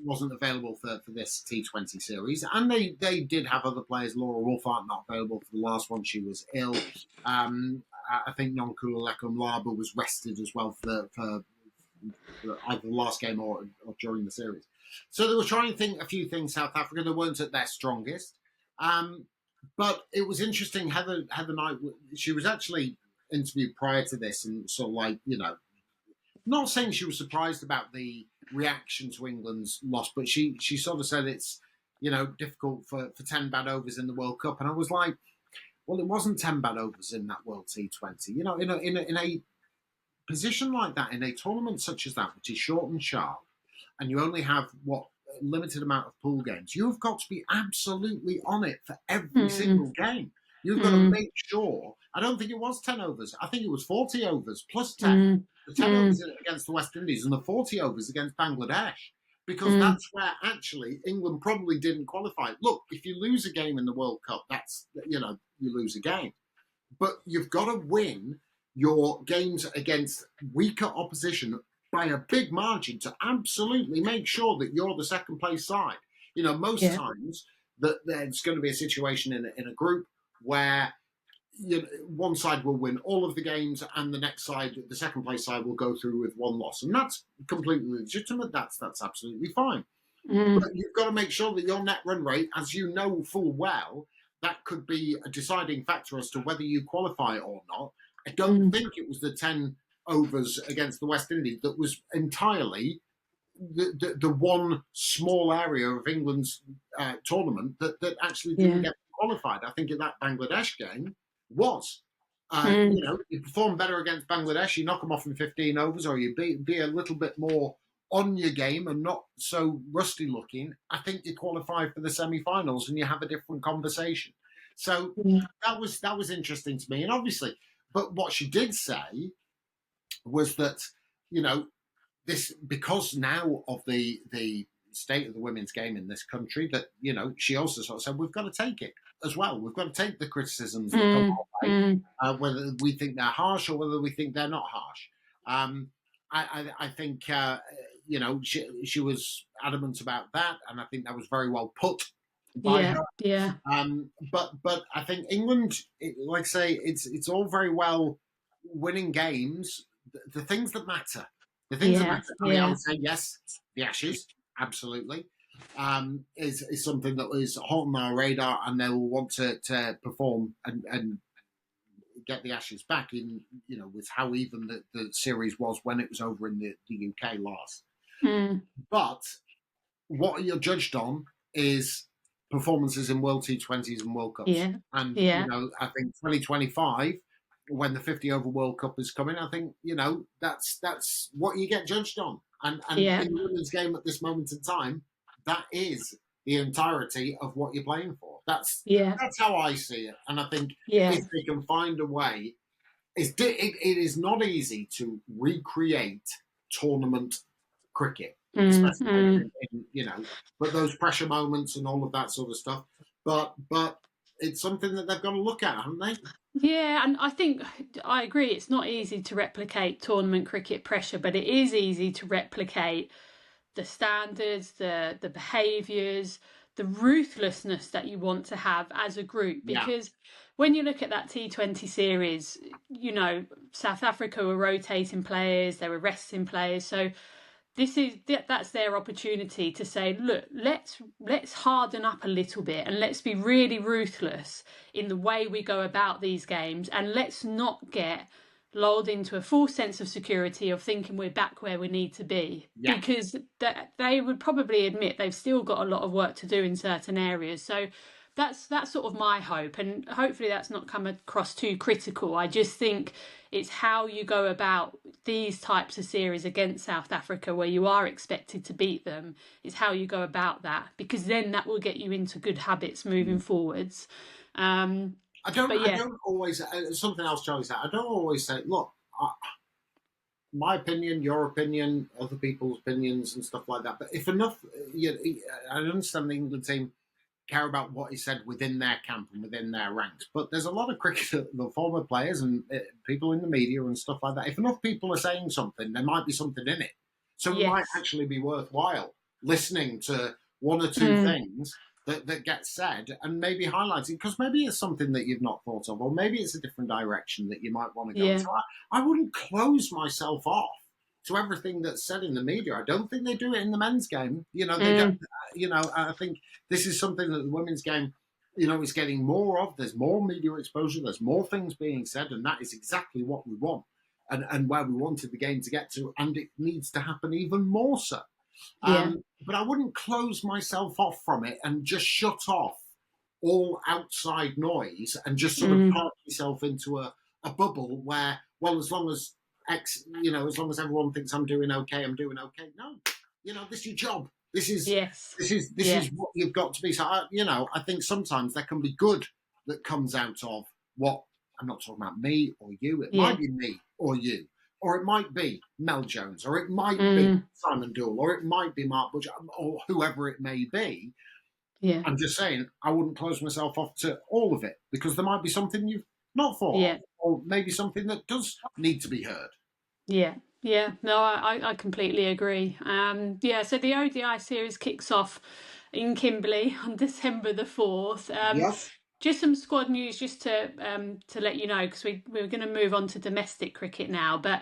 wasn't available for this T20 series. And they did have other players. Laura Wolfhard not available for the last one. She was ill. I think Nonkula Lekumlaba was rested as well for either the last game or during the series. So they were trying to think a few things, South Africa. They weren't at their strongest. But it was interesting. Heather Knight, she was actually interviewed prior to this and sort of like, not saying she was surprised about the reaction to England's loss, but she sort of said it's, difficult for 10 bad overs in the World Cup. And I was like, well, it wasn't 10 bad overs in that World T20. In a position like that, in a tournament such as that, which is short and sharp, and you only have limited amount of pool games, you've got to be absolutely on it for every single game. You've got to make sure. I don't think it was 10 overs. I think it was 40 overs plus 10. The 10 overs against the West Indies and the 40 overs against Bangladesh. Because that's where actually England probably didn't qualify. Look, if you lose a game in the World Cup, that's, you lose a game. But you've got to win your games against weaker opposition by a big margin to absolutely make sure that you're the second place side. Most times that there's going to be a situation in a group where one side will win all of the games and the next side, the second place side, will go through with one loss. And that's completely legitimate. That's absolutely fine. But you've got to make sure that your net run rate, as you know full well, that could be a deciding factor as to whether you qualify or not. I don't think it was the 10 overs against the West Indies that was entirely the one small area of England's tournament that actually didn't get qualified. I think in that Bangladesh game was. You perform better against Bangladesh, you knock them off in 15 overs, or you be a little bit more on your game and not so rusty looking. I think you qualify for the semi-finals and you have a different conversation. So that was interesting to me. And obviously, but what she did say was that, this, because now of the state of the women's game in this country, that, you know, she also sort of said, we've got to take it as well. We've got to take the criticisms that come our way, whether we think they're harsh or whether we think they're not harsh. I think, you know, she was adamant about that, and I think that was very well put by her. Yeah. But I think England, like I say, it's all very well winning games. The things that matter. The things that matter. I mean, I would say yes, the Ashes, absolutely, is something that is hot on our radar, and they will want to perform and get the Ashes back in, you know, with how even the series was when it was over in the UK last. But what you're judged on is performances in World T20s and World Cups. And, you know, I think 2025, when the 50 over World Cup is coming, I think, you know, that's what you get judged on. And in the women's game at this moment in time, that is the entirety of what you're playing for. That's how I see it. And I think if they can find a way, it is not easy to recreate tournament cricket, especially in, you know, but those pressure moments and all of that sort of stuff. But it's something that they've got to look at, haven't they? Yeah, and I think I agree. It's not easy to replicate tournament cricket pressure, but it is easy to replicate the standards, the behaviours, the ruthlessness that you want to have as a group. Because when you look at that T20 series, you know, South Africa were rotating players, they were resting players. So that's their opportunity to say, look, let's harden up a little bit and let's be really ruthless in the way we go about these games, and let's not get lulled into a false sense of security of thinking we're back where we need to be, because they would probably admit they've still got a lot of work to do in certain areas. So that's sort of my hope, and hopefully that's not come across too critical. I just think it's how you go about these types of series against South Africa, where you are expected to beat them. It's how you go about that, because then that will get you into good habits moving forwards. I don't always, something else Charlie said, I don't always say, look, my opinion, your opinion, other people's opinions and stuff like that. But if enough, I understand the England team care about what is said within their camp and within their ranks. But there's a lot of cricket, the former players and people in the media and stuff like that. If enough people are saying something, there might be something in it. So it might actually be worthwhile listening to one or two things that gets said and maybe highlighting, because maybe it's something that you've not thought of, or maybe it's a different direction that you might want to go. So I wouldn't close myself off to everything that's said in the media. I don't think they do it in the men's game. You know, they don't, you know, I think this is something that the women's game, you know, is getting more of. There's more media exposure. There's more things being said, and that is exactly what we want and where we wanted the game to get to, and it needs to happen even more so. But I wouldn't close myself off from it and just shut off all outside noise and just sort of park yourself into a bubble where, well, as long as as long as everyone thinks I'm doing okay, I'm doing okay. No, you know, this is your job. This is what you've got to be. So, I think sometimes there can be good that comes out of what, I'm not talking about me or you. It might be me or you. Or it might be Mel Jones, or it might be Simon Dool, or it might be Mark Budge, or whoever it may be. I'm just saying, I wouldn't close myself off to all of it, because there might be something you've not thought of, or maybe something that does need to be heard. No, I completely agree. So the ODI series kicks off in Kimberley on December the 4th. Just some squad news, just to let you know, because we're going to move on to domestic cricket now. But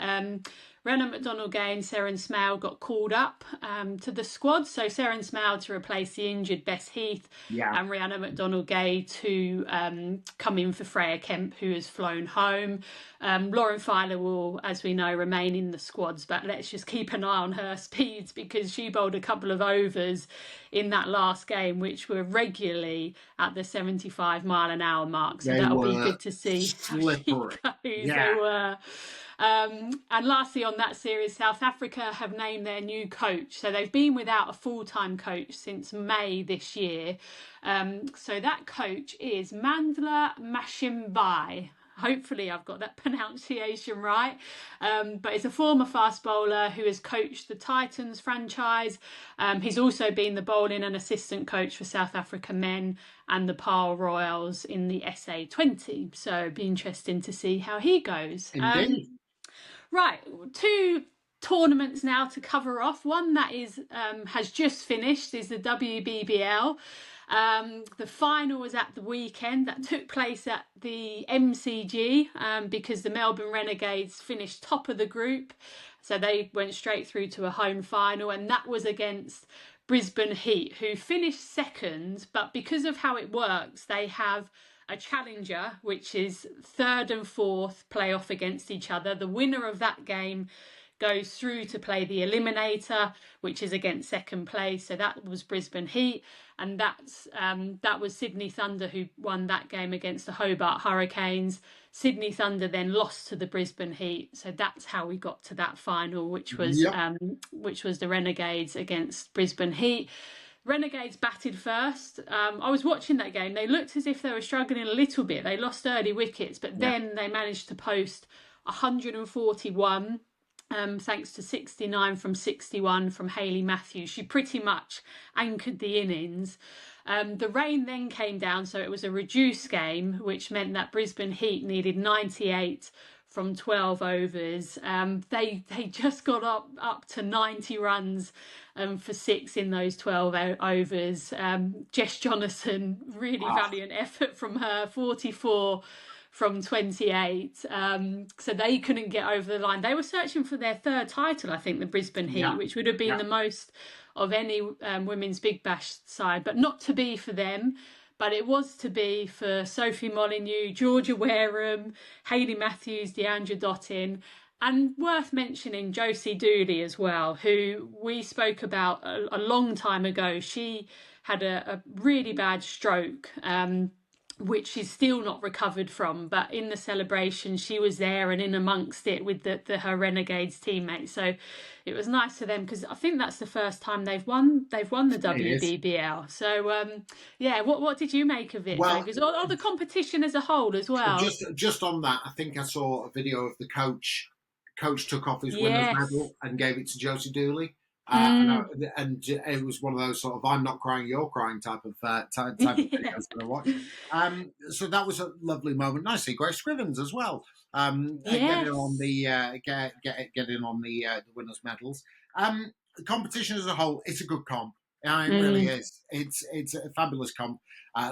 Rhiannon McDonald-Gay and Seren Smale got called up to the squad. So Seren Smale to replace the injured Bess Heath, and Rhiannon McDonald-Gay to come in for Freya Kemp, who has flown home. Lauren Filer will, as we know, remain in the squads, but let's just keep an eye on her speeds, because she bowled a couple of overs in that last game, which were regularly at the 75-mile-an-hour mark. So that'll be good to see how she goes. They were. And lastly, on that series, South Africa have named their new coach. So they've been without a full-time coach since May this year. So that coach is Mandla Mashimbai. Hopefully I've got that pronunciation right. But he's a former fast bowler who has coached the Titans franchise. He's also been the bowling and assistant coach for South Africa men and the Pile Royals in the SA20. So it'd be interesting to see how he goes. Indeed. Right, 2 tournaments now to cover off. One that is has just finished is the WBBL. The final was at the weekend. That took place at the MCG because the Melbourne Renegades finished top of the group. So they went straight through to a home final, and that was against Brisbane Heat, who finished second. But because of how it works, they have a challenger, which is third and fourth, play off against each other. The winner of that game goes through to play the eliminator, which is against second place. So that was Brisbane Heat, and that was Sydney Thunder who won that game against the Hobart Hurricanes. Sydney Thunder then lost to the Brisbane Heat, so that's how we got to that final, which was the Renegades against Brisbane Heat. Renegades batted first. I was watching that game. They looked as if they were struggling a little bit. They lost early wickets, but then they managed to post 141. Thanks to 69 from 61 from Hayley Matthews. She pretty much anchored the innings. The rain then came down, so it was a reduced game, which meant that Brisbane Heat needed 98 from 12 overs. They just got up to 90 runs for 6 in those 12 overs. Jess Jonathan, really valiant effort from her, 44 from 28. So they couldn't get over the line. They were searching for their 3rd title, I think, the Brisbane Heat, which would have been the most of any women's Big Bash side, but not to be for them. But it was to be for Sophie Molyneux, Georgia Wareham, Hayley Matthews, Deandra Dottin, and worth mentioning Josie Dooley as well, who we spoke about a long time ago. She had a really bad stroke, which she's still not recovered from, but in the celebration she was there and in amongst it with her Renegades teammates. So it was nice for them, because I think that's the first time they've won the WBBL. So what did you make of it, Daggers, or the competition as a whole as well? Just on that, I think I saw a video of the coach took off his winner's medal and gave it to Josie Dooley. And it was one of those sort of "I'm not crying, you're crying" type of videos to watch. So that was a lovely moment. Nice to see Grace Scrivens as well, getting on the getting on the winners' medals. The competition as a whole, it's a good comp. It really is. It's a fabulous comp.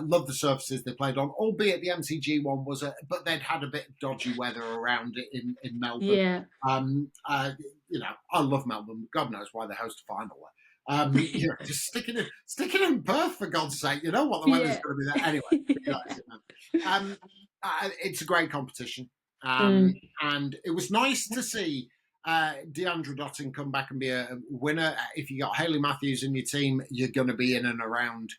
Love the surfaces they played on, albeit the MCG one was but they'd had a bit of dodgy weather around it in Melbourne. Yeah. I love Melbourne. God knows why they host a final there. Just sticking in Perth, for God's sake. You know what the weather's going to be there anyway. It's a great competition, and it was nice to see Deandra Dottin come back and be a winner. If you got Hayley Matthews in your team, you're going to be in and around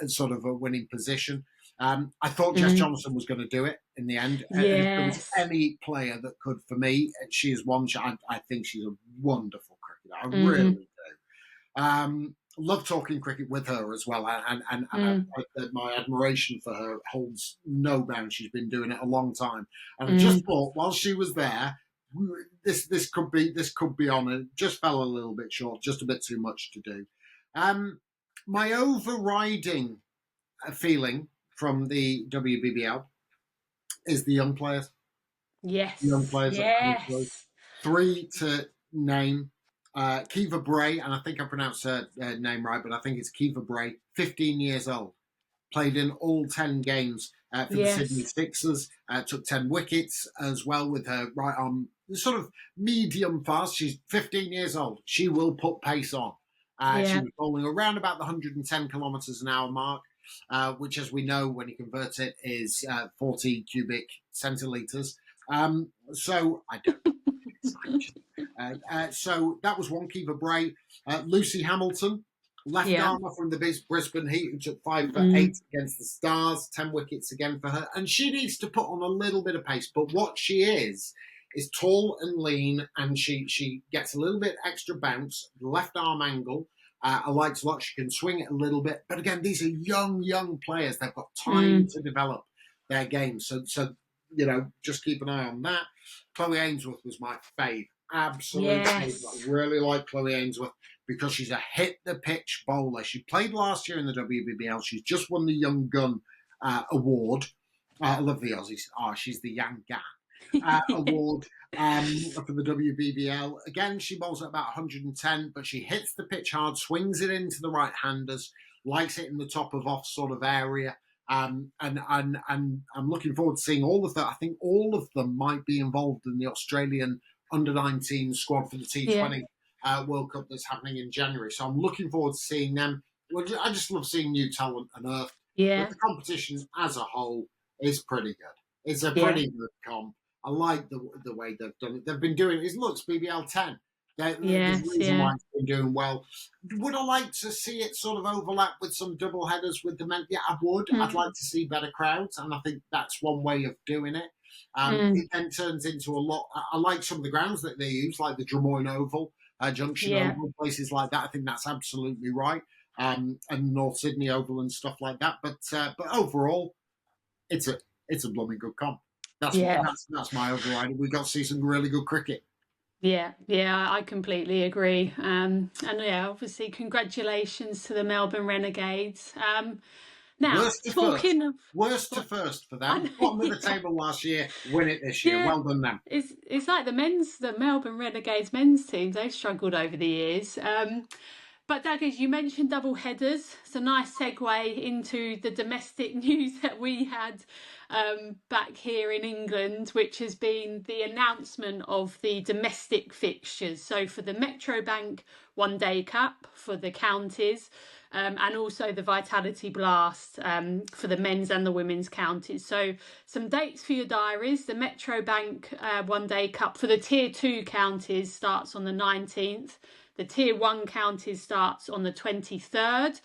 sort of a winning position. I thought Jess Johnson was going to do it in the end. If there was any player that could, for me, she is one. I think she's a wonderful cricketer. I really do. Love talking cricket with her as well, and my admiration for her holds no bounds. She's been doing it a long time, and I just thought while she was there, this could be on. It just fell a little bit short, just a bit too much to do. My overriding feeling from the WBBL is the young players. Yes. The young players. Yes. 3 to name. Kiva Bray, and I think I pronounced her name right, but I think it's Kiva Bray, 15 years old. Played in all 10 games for the Sydney Sixers. Took 10 wickets as well with her right arm, sort of medium fast. She's 15 years old. She will put pace on. She was bowling around about the 110 kilometres an hour mark, which, as we know, when you convert it, is 40 cubic centilitres. So I don't know. So that was one. Kiva Bray. Lucy Hamilton, left armer from the Brisbane Heat, who took 5 for 8 against the Stars, 10 wickets again for her. And she needs to put on a little bit of pace. But what she is tall and lean, and she gets a little bit extra bounce, left arm angle. I like to watch. She can swing it a little bit. But again, these are young players. They've got time to develop their game. So just keep an eye on that. Chloe Ainsworth was my fave. Absolute fave. I really like Chloe Ainsworth because she's a hit-the-pitch bowler. She played last year in the WBBL. She's just won the Young Gun award. I love the Aussies. She's the Young Gun award for the WBBL. Again, she bowls at about 110, but she hits the pitch hard, swings it into the right-handers, likes it in the top of off sort of area. And I'm looking forward to seeing all of that. I think all of them might be involved in the Australian under-19 squad for the T20 World Cup that's happening in January. So I'm looking forward to seeing them. I just love seeing new talent unearthed. Yeah. But the competition as a whole is pretty good. It's a pretty good comp. I like the way they've done it. They've been doing it. Look, it's BBL 10. There's a reason why it's been doing well. Would I like to see it sort of overlap with some double headers with the men? Yeah, I would. I'd like to see better crowds, and I think that's one way of doing it. It then turns into a lot. I like some of the grounds that they use, like the Drummoyne Oval, Junction Oval, places like that. I think that's absolutely right. And North Sydney Oval and stuff like that. But overall, it's a blooming good comp. That's my override. We got to see some really good cricket. Yeah, I completely agree. And obviously, congratulations to the Melbourne Renegades. Now, worst to first for them. Bottom of the table last year, win it this year. Well done, them. It's like the Melbourne Renegades men's teams. They've struggled over the years. But Daggers, you mentioned double headers. It's a nice segue into the domestic news that we had back here in England, which has been the announcement of the domestic fixtures. So for the Metrobank One Day Cup for the counties, and also the Vitality Blast for the men's and the women's counties. So some dates for your diaries. The Metrobank One Day Cup for the Tier 2 counties starts on the 19th. The Tier 1 counties starts on the 23rd.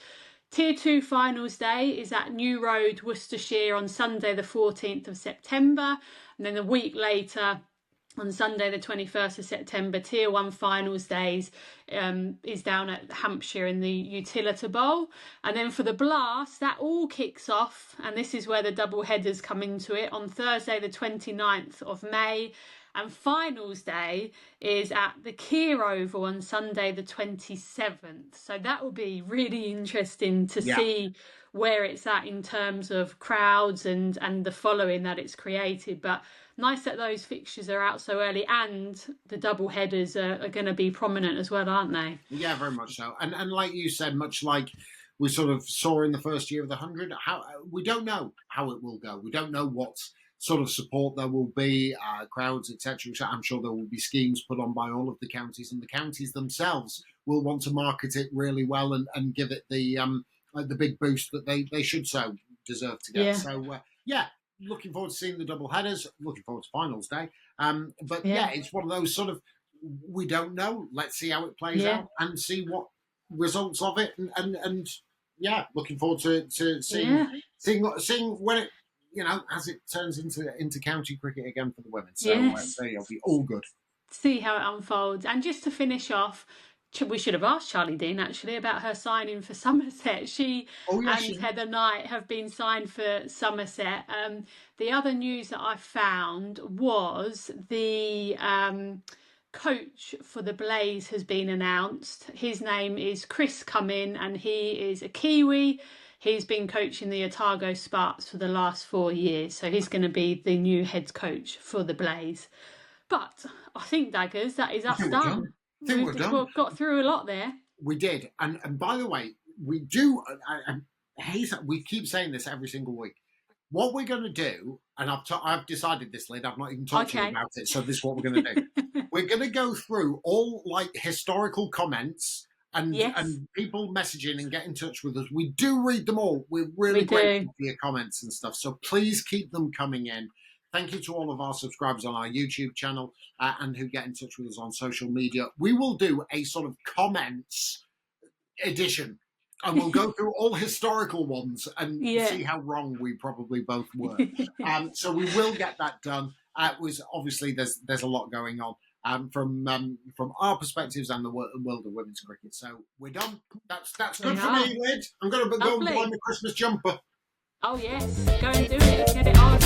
Tier 2 finals day is at New Road, Worcestershire on Sunday the 14th of September. And then a week later, on Sunday the 21st of September, Tier 1 finals days is down at Hampshire in the Utilita Bowl. And then for the Blast, that all kicks off, and this is where the double headers come into it, on Thursday the 29th of May. And finals day is at the Keir Oval on Sunday the 27th. So that will be really interesting to see where it's at in terms of crowds and the following that it's created. But nice that those fixtures are out so early, and the double headers are going to be prominent as well, aren't they? Yeah, very much so. And like you said, much like we sort of saw in the first year of the 100, we don't know how it will go. We don't know what sort of support there will be, crowds, etc. I'm sure there will be schemes put on by all of the counties, and the counties themselves will want to market it really well and give it the big boost that they should so deserve to get. So looking forward to seeing the double headers. Looking forward to finals day. But it's one of those sort of, we don't know. Let's see how it plays out and see what results of it. And looking forward to seeing when it, as it turns into county cricket again for the women. So it'll be all good. See how it unfolds. And just to finish off, we should have asked Charlie Dean actually about her signing for Somerset. She and Heather Knight have been signed for Somerset. The other news that I found was the coach for the Blaze has been announced. His name is Chris Cumming, and he is a Kiwi. He's been coaching the Otago Sparks for the last 4 years, so he's going to be the new head coach for the Blaze. But I think, Daggers, that is us done. We've got through a lot there. We did. And by the way, we do, we keep saying this every single week. What we're going to do, and I've decided this, Lyd, I've not even talked to you about it, so this is what we're going to do. We're going to go through all historical comments and people messaging and get in touch with us. We do read them all. We're really grateful for your comments and stuff. So please keep them coming in. Thank you to all of our subscribers on our YouTube channel and who get in touch with us on social media. We will do a sort of comments edition, and we'll go through all historical ones and see how wrong we probably both were. So we will get that done. Obviously there's a lot going on. From our perspectives and the world of women's cricket. So we're done. That's good for me, Lyd. I'm going to go and buy my Christmas jumper. Oh, yes. Go and do it. Get it on.